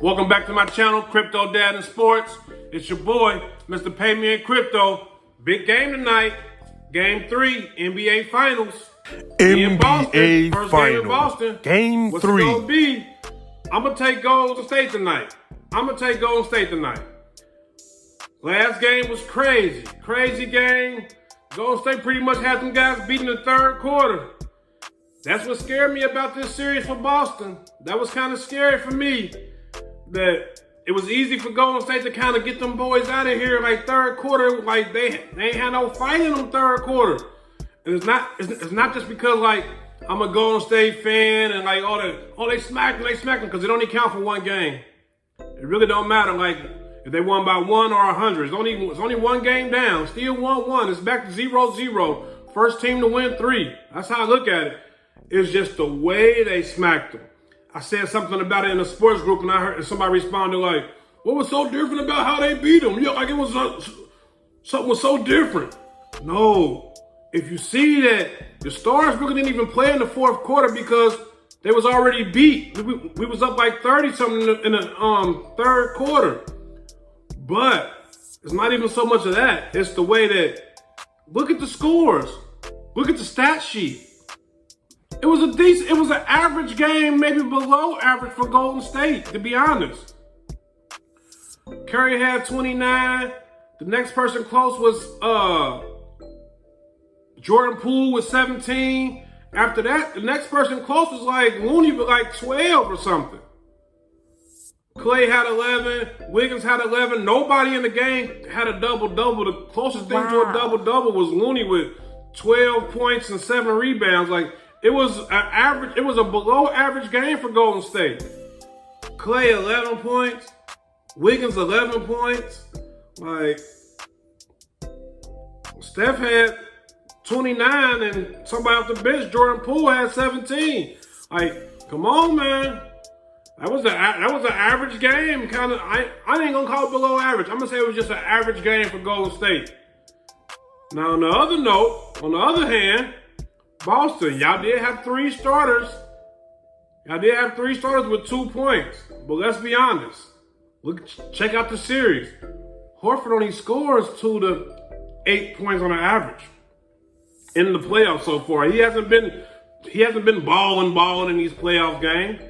Welcome back to my channel, Crypto Dad in Sports. It's your boy, Mr. Pay Me in Crypto. Big game tonight. Game 3, NBA Finals. NBA First Finals. game in Boston. Game What's 3. it gonna be? I'm gonna take Golden State tonight. Last game was crazy. Crazy game. Golden State pretty much had them guys beating the third quarter. That's what scared me about this series for Boston. That was kind of scary for me. That it was easy for Golden State to kind of get them boys out of here like third quarter. Like they ain't had no fight in them third quarter. And it's not just because like I'm a Golden State fan and like they smacked them because it only count for one game. It really don't matter like if they won by 1 or 100. It's only one game down. Still 1-1. It's back to 0-0. First team to win 3. That's how I look at it. It's just the way they smacked them. I said something about it in the sports group, and I heard somebody responded like, "What was so different about how they beat them? Yeah, like it was something was so different." No, if you see that the Stars really didn't even play in the fourth quarter because they was already beat. We was up like 30-something in the third quarter. But it's not even so much of that. It's the way that look at the scores, look at the stat sheet. It was an average game, maybe below average for Golden State, to be honest. Curry had 29. The next person close was Jordan Poole with 17. After that, the next person close was like Looney with like 12 or something. Clay had 11. Wiggins had 11. Nobody in the game had a double-double. The closest thing to a double-double was Looney with 12 points and 7 rebounds. Like, it was a below average game for Golden State. Clay 11 points, Wiggins 11 points. Like Steph had 29 and somebody off the bench, Jordan Poole had 17. Like, come on, man. That was an average game. Kind of, I ain't gonna call it below average. I'm gonna say it was just an average game for Golden State. Now on the other hand, Boston, y'all did have 3 starters. Y'all did have 3 starters with 2 points. But let's be honest. Check out the series. Horford only scores 2 to 8 points on an average in the playoffs so far. He hasn't been balling in these playoff games.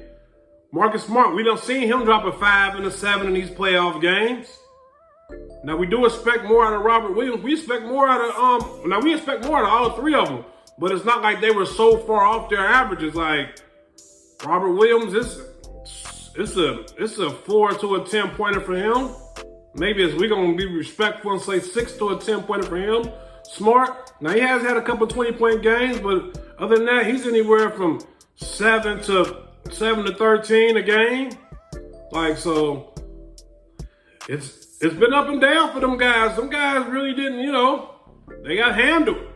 Marcus Smart, we done seen him drop a 5 and a 7 in these playoff games. Now we do expect more out of Robert Williams. We expect more out of we expect more out of all 3 of them. But it's not like they were so far off their averages. Like Robert Williams, it's a 4 to a 10 pointer for him. Maybe we're gonna be respectful and say 6 to a 10 pointer for him. Smart. Now he has had a couple 20-point games, but other than that, he's anywhere from 7 to 13 a game. Like so, it's been up and down for them guys. Some guys really didn't, they got handled.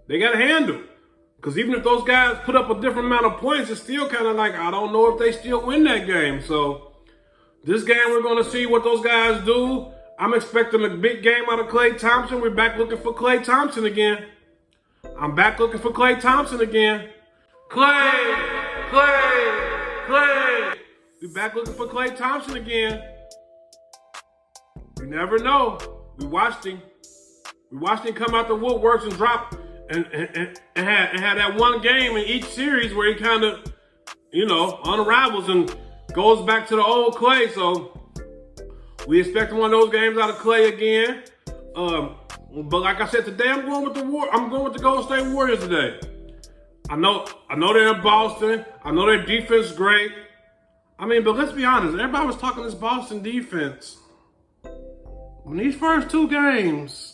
Because even if those guys put up a different amount of points, it's still kind of like, I don't know if they still win that game. So this game, we're going to see what those guys do. I'm expecting a big game out of Klay Thompson. We're back looking for Klay Thompson again. I'm back looking for Klay Thompson again. Klay. We're back looking for Klay Thompson again. You never know. We watched him come out the woodworks and drop and had that one game in each series where he kind of, unravels and goes back to the old Klay. So we expect one of those games out of Klay again. But like I said today, I'm going with the Golden State Warriors today. I know they're in Boston. I know their defense is great. But let's be honest. Everybody was talking this Boston defense. In these first 2 games,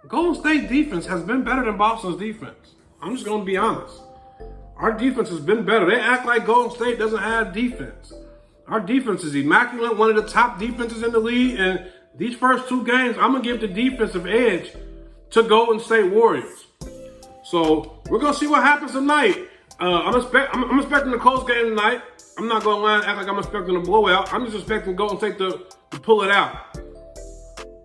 Golden State defense has been better than Boston's defense. I'm just going to be honest. Our defense has been better. They act like Golden State doesn't have defense. Our defense is immaculate, one of the top defenses in the league. And these first 2 games, I'm going to give the defensive edge to Golden State Warriors. So we're going to see what happens tonight. I'm expecting a close game tonight. I'm not going to lie and act like I'm expecting a blowout. I'm just expecting Golden State to pull it out.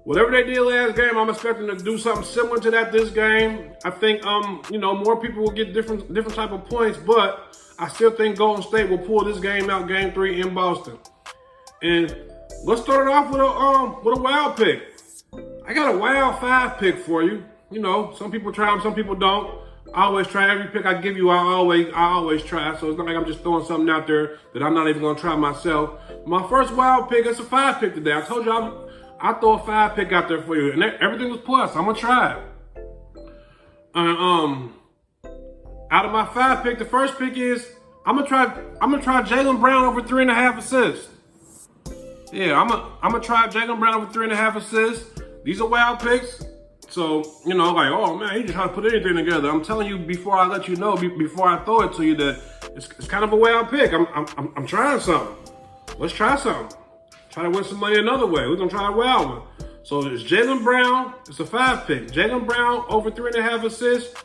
Whatever they did last game, I'm expecting to do something similar to that this game. I think, more people will get different type of points, but I still think Golden State will pull this game out, Game 3 in Boston. And let's start it off with a wild pick. I got a wild 5 pick for you. You know, some people try them, some people don't. I always try every pick I give you. I always try. So it's not like I'm just throwing something out there that I'm not even gonna try myself. My first wild pick is a 5 pick today. I told you I throw a 5 pick out there for you, and everything was plus. I'm gonna try it. Out of my 5 pick, the first pick is I'm gonna try Jaylen Brown over 3.5 assists. Yeah, I'm gonna try Jaylen Brown over 3.5 assists. These are wild picks. So, you know, like, oh man, he just trying to put anything together. I'm telling you before I let you know, before I throw it to you, that it's kind of a wild pick. I'm trying something. Let's try something. Try to win some money another way. We're gonna try a wild one. So it's Jaylen Brown. It's a 5 pick. Jaylen Brown over 3.5 assists.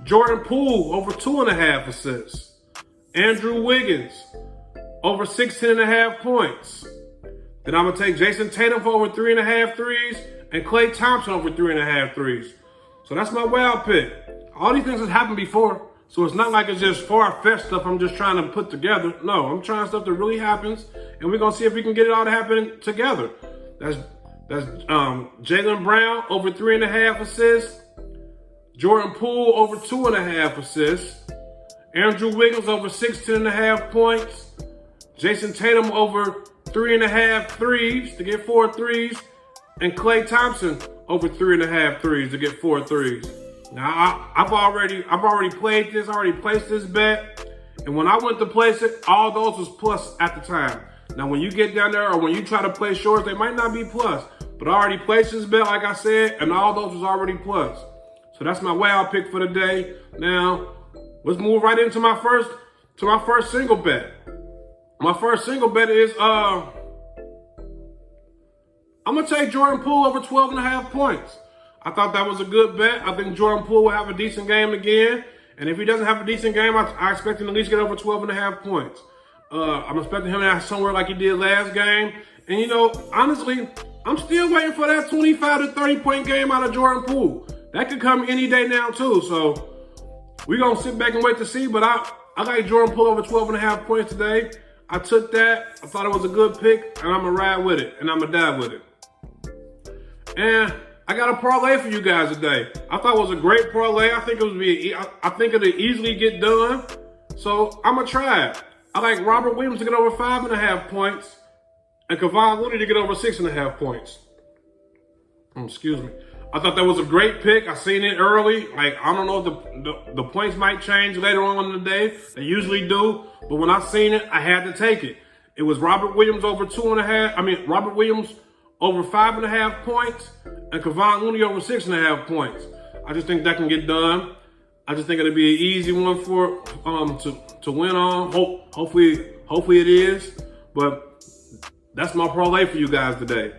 Jordan Poole over 2.5 assists. Andrew Wiggins over 16.5 points. Then I'm gonna take Jason Tatum for over 3.5 threes. And Klay Thompson over 3.5 threes. So that's my wild pick. All these things have happened before, so it's not like it's just far-fetched stuff I'm just trying to put together. No, I'm trying stuff that really happens, and we're gonna see if we can get it all to happen together. That's Jaylen Brown over 3.5 assists, Jordan Poole over 2.5 assists, Andrew Wiggins over 16.5 points, Jason Tatum over 3.5 threes to get 4 threes. And Klay Thompson over 3.5 threes to get 4 threes. Now I've already played this, I already placed this bet. And when I went to place it, all those was plus at the time. Now when you get down there or when you try to play shorts, they might not be plus. But I already placed this bet, like I said, and all those was already plus. So that's my wild pick for the day. Now, let's move right into my first single bet. My first single bet is I'm going to take Jordan Poole over 12.5 points. I thought that was a good bet. I think Jordan Poole will have a decent game again. And if he doesn't have a decent game, I expect him to at least get over 12.5 points. I'm expecting him to have somewhere like he did last game. And, you know, honestly, I'm still waiting for that 25 to 30 point game out of Jordan Poole. That could come any day now, too. So we're going to sit back and wait to see. But I like Jordan Poole over 12.5 points today. I took that. I thought it was a good pick. And I'm going to ride with it. And I'm going to die with it. And I got a parlay for you guys today. I thought it was a great parlay. I think it'll easily get done. So I'm gonna try it. I like Robert Williams to get over 5.5 points, and Kevon Looney to get over 6.5 points. Excuse me. I thought that was a great pick. I seen it early. Like, I don't know if the points might change later on in the day. They usually do. But when I seen it, I had to take it. It was Robert Williams over 2.5. Robert Williams over 5.5 points, and Kevon Looney over 6.5 points. I just think that can get done. I just think it'll be an easy one for to win on. Hopefully it is. But that's my parlay for you guys today.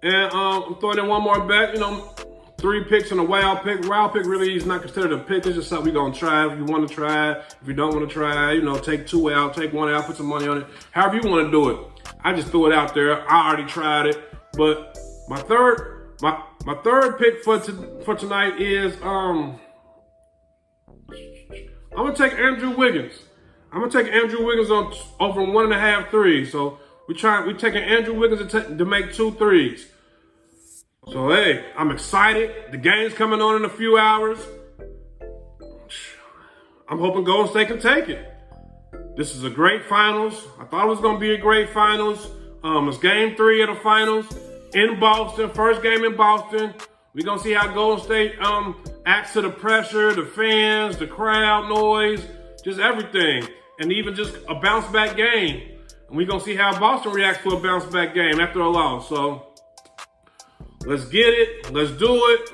And I'm throwing in one more bet. You know, 3 picks and a wild pick. Wild pick really is not considered a pick. It's just something we're gonna try. If you want to try it, if you don't want to try it, you know, take 2 out, take 1 out, put some money on it. However you want to do it. I just threw it out there. I already tried it. But my third pick for tonight is I'm gonna take Andrew Wiggins. I'm gonna take Andrew Wiggins on over 1.5 threes. So we're taking Andrew Wiggins to make 2 threes. So hey, I'm excited. The game's coming on in a few hours. I'm hoping Golden State can take it. This is a great finals. I thought it was going to be a great finals. It's game 3 of the finals in Boston. First game in Boston. We're going to see how Golden State acts to the pressure, the fans, the crowd noise, just everything. And even just a bounce back game. And we're going to see how Boston reacts to a bounce back game after a loss. So let's get it. Let's do it.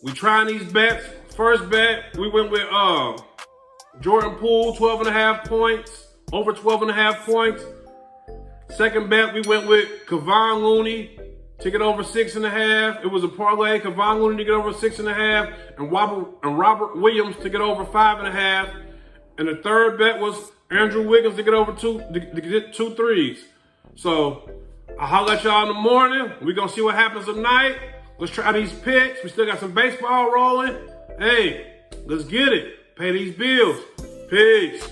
We trying these bets. First bet, we went with Jordan Poole, 12.5 points, over 12.5 points. Second bet, we went with Kevon Looney to get over 6.5. It was a parlay. Kevon Looney to get over 6.5, and Robert Williams to get over 5.5. And the third bet was Andrew Wiggins to get over 2 threes. So I'll holler at y'all in the morning. We're gonna see what happens tonight. Let's try these picks. We still got some baseball rolling. Hey, let's get it. Pay these bills. Peace.